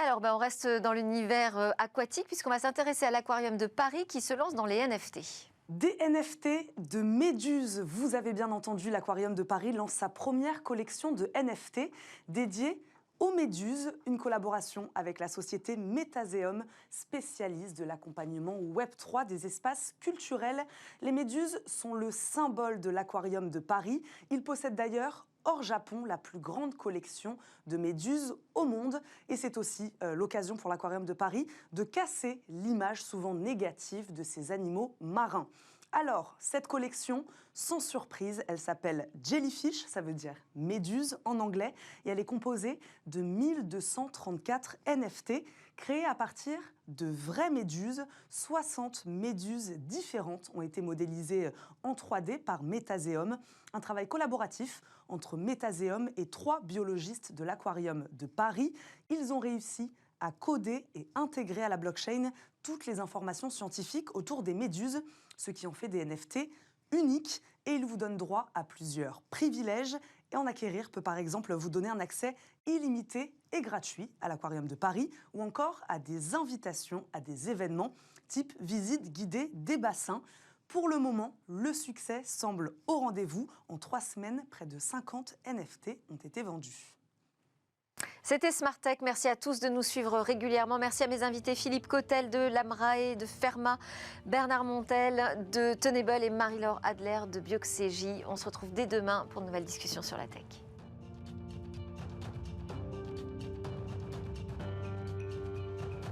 Alors, on reste dans l'univers aquatique puisqu'on va s'intéresser à l'aquarium de Paris qui se lance dans les NFT. Des NFT de méduses. Vous avez bien entendu, l'aquarium de Paris lance sa première collection de NFT dédiée aux méduses, une collaboration avec la société Metaseum, spécialiste de l'accompagnement Web3 des espaces culturels. Les méduses sont le symbole de l'aquarium de Paris. Ils possèdent d'ailleurs hors Japon, la plus grande collection de méduses au monde. Et c'est aussi l'occasion pour l'Aquarium de Paris de casser l'image souvent négative de ces animaux marins. Alors, cette collection, sans surprise, elle s'appelle Jellyfish, ça veut dire méduse en anglais, et elle est composée de 1234 NFT créés à partir de vraies méduses. 60 méduses différentes ont été modélisées en 3D par Metaseum, un travail collaboratif entre Metaseum et 3 biologistes de l'Aquarium de Paris. Ils ont réussi à coder et intégrer à la blockchain toutes les informations scientifiques autour des méduses, ce qui en fait des NFT uniques, et ils vous donnent droit à plusieurs privilèges. Et en acquérir peut par exemple vous donner un accès illimité et gratuit à l'Aquarium de Paris, ou encore à des invitations à des événements type visite guidée des bassins. Pour le moment, le succès semble au rendez-vous. En 3 semaines, près de 50 NFT ont été vendus. C'était Smart Tech. Merci à tous de nous suivre régulièrement. Merci à mes invités Philippe Cotel de l'Amrae, de Ferma, Bernard Montel de Tenable et Marie-Laure Adler de Bioxégie. On se retrouve dès demain pour une nouvelle discussion sur la tech.